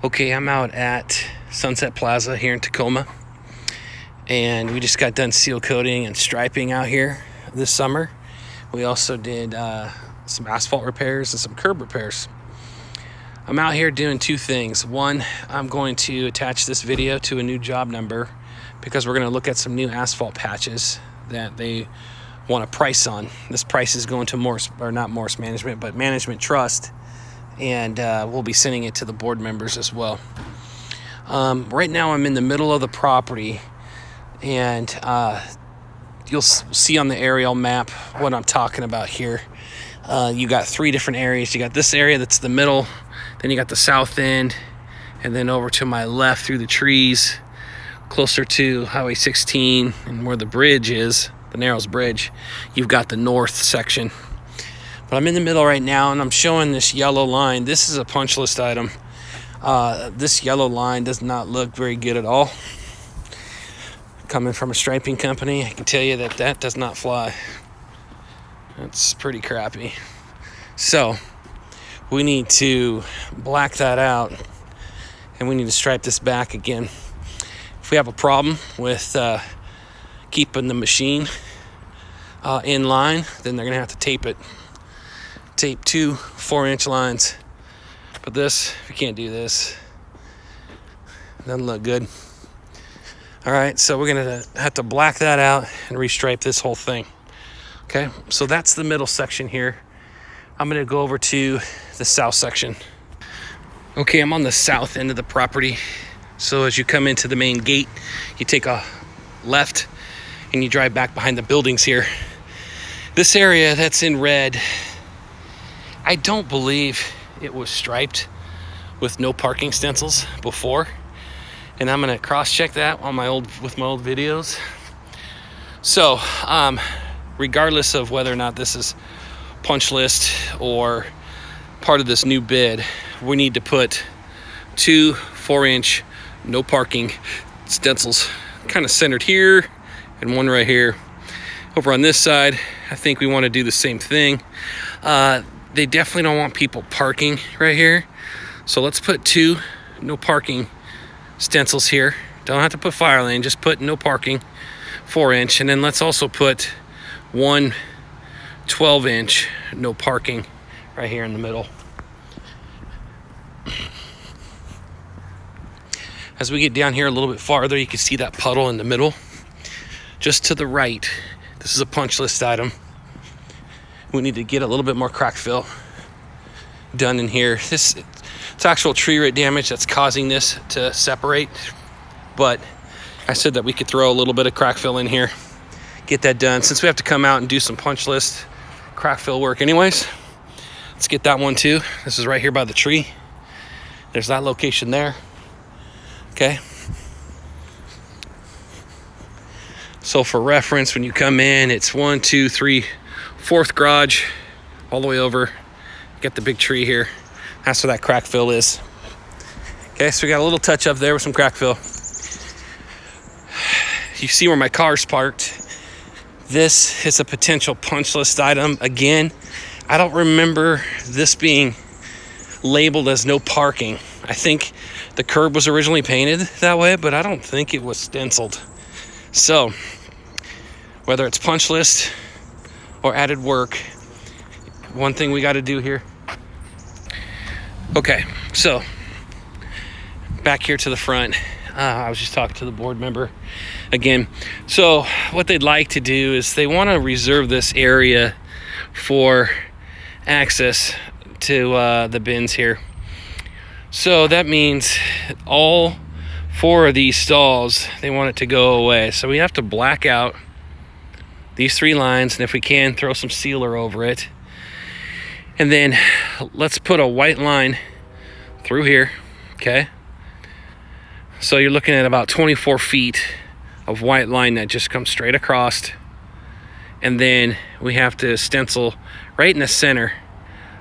Okay, I'm out at Sunset Plaza here in Tacoma, and we just got done seal coating and striping out here this summer. We also did some asphalt repairs and some curb repairs. I'm out here doing two things. One, I'm going to attach this video to a new job number because we're going to look at some new asphalt patches that they want a price on. This price is going to not Management, but Management Trust, and we'll be sending it to the board members as well. Right now I'm in the middle of the property, and you'll see on the aerial map what I'm talking about here. You got three different areas. You got this area that's the middle, then you got the south end, and then over to my left through the trees closer to Highway 16 and where the bridge is, the Narrows Bridge, you've got the north section. But I'm in the middle right now, and I'm showing this yellow line. This is a punch list item. This yellow line does not look very good at all. Coming from a striping company, I can tell you that that does not fly. That's pretty crappy. So we need to black that out, and we need to stripe this back again. If we have a problem with keeping the machine in line, then they're gonna have to tape it. Tape 2 4-inch lines. But this, we can't do this. Doesn't look good. All right, so we're gonna have to black that out and restripe this whole thing. Okay, so that's the middle section here. I'm gonna go over to the south section. Okay, I'm on the south end of the property. So as you come into the main gate, you take a left and you drive back behind the buildings here. This area that's in red, I don't believe it was striped with no parking stencils before. And I'm gonna cross-check that on my old videos. So, regardless of whether or not this is punch list or part of this new bid, we need to put 2 4-inch no parking stencils kind of centered here and one right here. Over on this side, I think we want to do the same thing. They definitely don't want people parking right here, so let's put 2 no parking stencils here. Don't have to put fire lane, just put no parking 4-inch, and then let's also put 1 12-inch no parking right here in the middle. As we get down here a little bit farther, you can see that puddle in the middle. Just to the right, this is a punch list item. We need to get a little bit more crack fill done in here. It's actual tree root damage that's causing this to separate, but I said that we could throw a little bit of crack fill in here, get that done. Since we have to come out and do some punch list crack fill work anyways, let's get that one too. This is right here by the tree. There's that location there. Okay. So for reference, when you come in, it's 1, 2, 3, 4th garage, all the way over. Get the big tree here. That's where that crack fill is. Okay, so we got a little touch up there with some crack fill. You see where my car's parked. This is a potential punch list item. Again, I don't remember this being labeled as no parking. I think the curb was originally painted that way, but I don't think it was stenciled. So, whether it's punch list or added work, one thing we got to do here. Okay, so back here to the front. I was just talking to the board member again. So what they'd like to do is they want to reserve this area for access to the bins here. So that means all 4 of these stalls, they want it to go away. So we have to black out these 3 lines, and if we can, throw some sealer over it. And then let's put a white line through here, okay? So you're looking at about 24 feet of white line that just comes straight across. And then we have to stencil right in the center,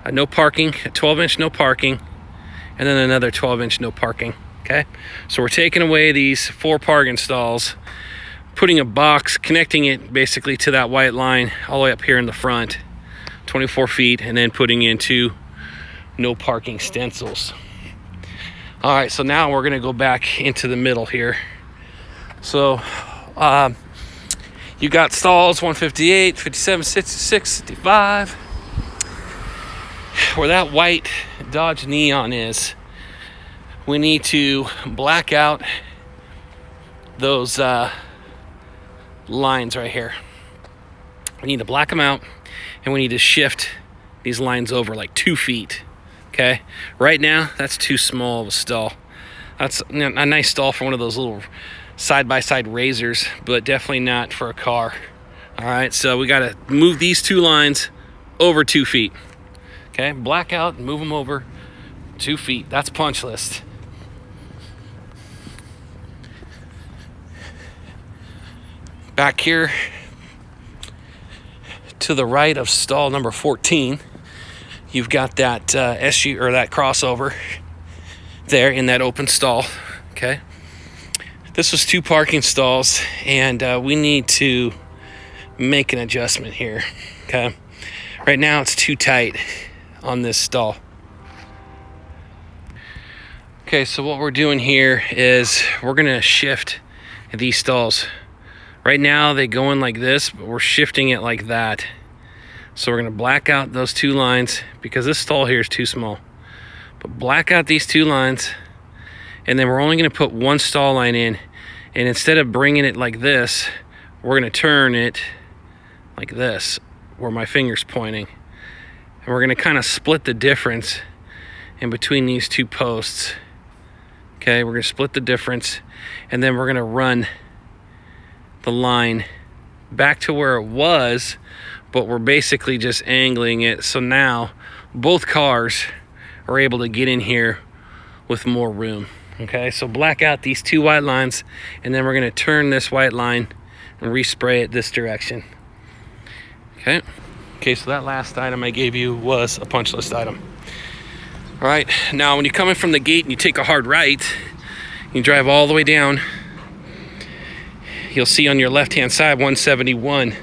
a no parking, a 12-inch no parking, and then another 12-inch no parking, okay? So we're taking away these 4 parking stalls, putting a box, connecting it basically to that white line all the way up here in the front, 24 feet, and then putting in 2 no parking stencils. All right, so now we're gonna go back into the middle here. So you got stalls 158, 57, 66, 65. Where that white Dodge Neon is, we need to black out those lines right here. We need to black them out, and we need to shift these lines over like 2 feet. Okay, right now that's too small of a stall. That's a nice stall for one of those little side-by-side razors, but definitely not for a car. All right, so we got to move these 2 lines over 2 feet. Okay, black out and move them over 2 feet. That's punch list. Back here to the right of stall number 14, you've got that SU or that crossover there in that open stall. Okay, this was 2 parking stalls, and we need to make an adjustment here. Okay, right now it's too tight on this stall. Okay, so what we're doing here is we're gonna shift these stalls. Right now they go in like this, but we're shifting it like that. So we're gonna black out those 2 lines because this stall here is too small. But black out these 2 lines, and then we're only gonna put 1 stall line in. And instead of bringing it like this, we're gonna turn it like this, where my finger's pointing. And we're gonna kind of split the difference in between these 2 posts. Okay, we're gonna split the difference, and then we're gonna run the line back to where it was, but we're basically just angling it. So now both cars are able to get in here with more room. Okay, so black out these 2 white lines, and then we're gonna turn this white line and respray it this direction. Okay, so that last item I gave you was a punch list item. All right, now when you come in from the gate and you take a hard right, you drive all the way down, you'll see on your left-hand side 171.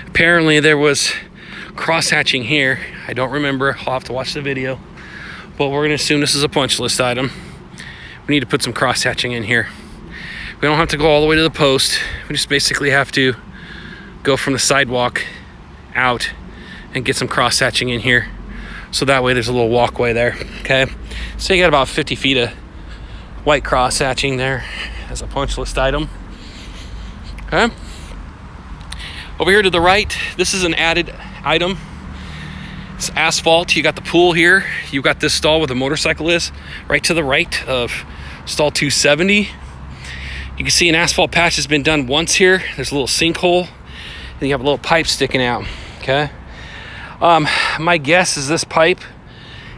Apparently there was cross-hatching here. I don't remember, I'll have to watch the video, but we're gonna assume this is a punch list item. We need to put some cross-hatching in here. We don't have to go all the way to the post. We just basically have to go from the sidewalk out and get some cross-hatching in here. So that way there's a little walkway there, okay? So you got about 50 feet of white cross-hatching there as a punch list item, okay? Over here to the right, this is an added item. It's asphalt. You got the pool here. You got this stall where the motorcycle is, right to the right of stall 270. You can see an asphalt patch has been done once here. There's a little sinkhole, and you have a little pipe sticking out, okay? My guess is this pipe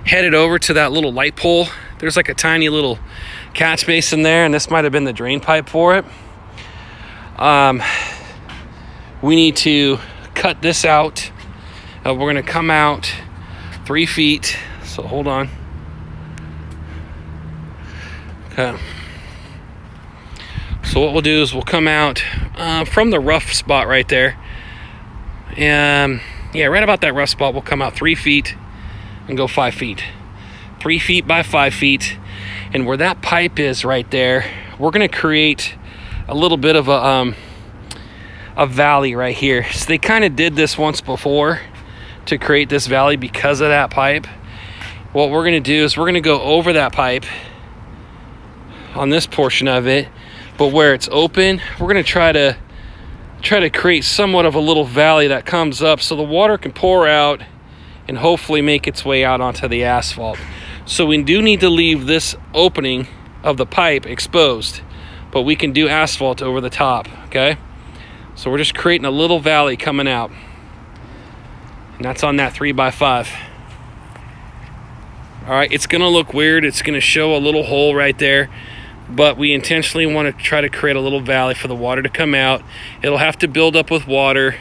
headed over to that little light pole. There's like a tiny little catch basin there, and this might have been the drain pipe for it. We need to cut this out. We're gonna come out 3 feet, so hold on. Okay. So what we'll do is we'll come out from the rough spot right there. Yeah, right about that rough spot, we'll come out 3 feet and go 5 feet. 3 feet by 5 feet. And where that pipe is right there, we're gonna create a little bit of a valley right here. So they kind of did this once before to create this valley because of that pipe. What we're gonna do is we're gonna go over that pipe on this portion of it, but where it's open, we're gonna try to create somewhat of a little valley that comes up so the water can pour out and hopefully make its way out onto the asphalt. So we do need to leave this opening of the pipe exposed, but we can do asphalt over the top, okay? So we're just creating a little valley coming out. And that's on that 3x5. All right, it's gonna look weird. It's gonna show a little hole right there, but we intentionally want to try to create a little valley for the water to come out. It'll have to build up with water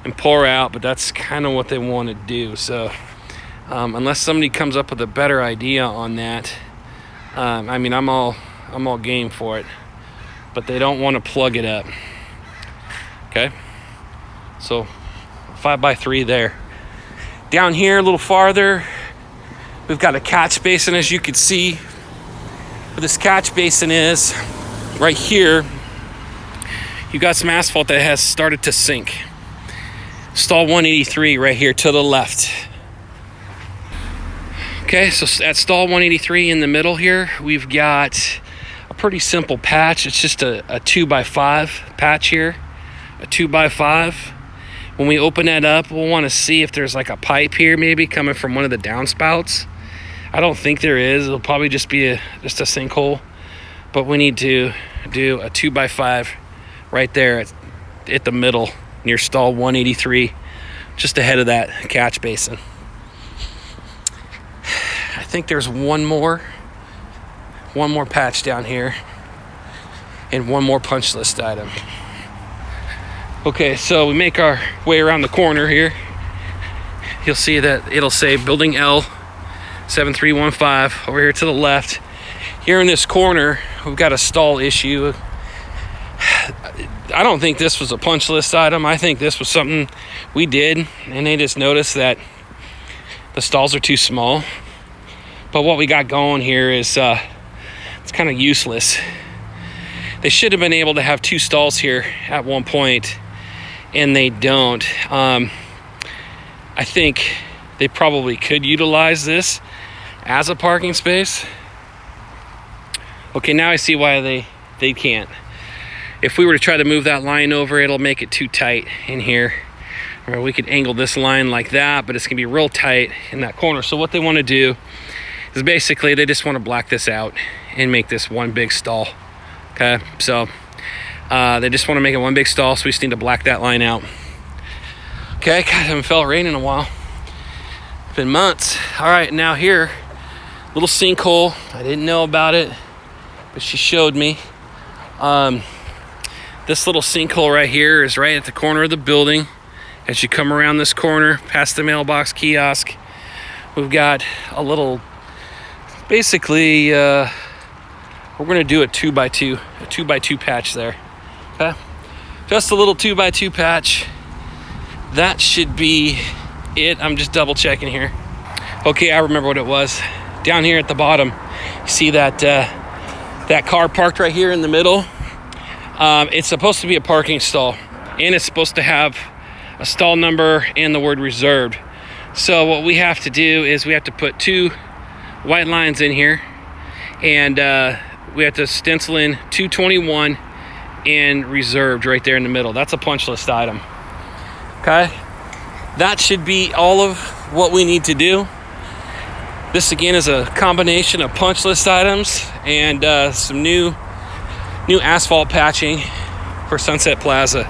and pour out, but that's kind of what they want to do. So unless somebody comes up with a better idea on that, I mean, I'm all game for it, but they don't want to plug it up. Okay, so 5x3 there. Down here a little farther, we've got a catch basin, as you can see. where this catch basin is, right here, you got some asphalt that has started to sink. Stall 183 right here to the left. Okay, so at stall 183 in the middle here, we've got a pretty simple patch. It's just a 2x5 patch here, a 2x5. When we open that up, we'll want to see if there's like a pipe here maybe coming from one of the downspouts. I don't think there is. It'll probably just be just a sinkhole. But we need to do a 2x5 right there at the middle near stall 183, just ahead of that catch basin. I think there's one more patch down here and one more punch list item. Okay, so we make our way around the corner here. You'll see that it'll say Building L 7315 over here to the left. Here in this corner, we've got a stall issue. I don't think this was a punch list item. I think this was something we did, and they just noticed that the stalls are too small. But what we got going here is it's kind of useless. They should have been able to have 2 stalls here at one point, and they don't. I think they probably could utilize this as a parking space. Okay, now I see why they can't. If we were to try to move that line over, it'll make it too tight in here. Or we could angle this line like that, but it's gonna be real tight in that corner. So what they wanna do is basically they just wanna black this out and make this one big stall. Okay, so they just wanna make it one big stall, so we just need to black that line out. Okay, God, I haven't felt rain in a while. It's been months. All right, now here, little sinkhole. I didn't know about it, but she showed me. This little sinkhole right here is right at the corner of the building. As you come around this corner, past the mailbox kiosk, we've got a little, basically, we're gonna do a 2x2 patch there, okay? Just a little 2x2 patch. That should be it. I'm just double checking here. Okay, I remember what it was. Down here at the bottom, you see that that car parked right here in the middle. It's supposed to be a parking stall, and it's supposed to have a stall number and the word reserved. So what we have to do is we have to put 2 white lines in here, and we have to stencil in 221 and reserved right there in the middle. That's a punch list item. Okay, that should be all of what we need to do. This again is a combination of punch list items and some new asphalt patching for Sunset Plaza.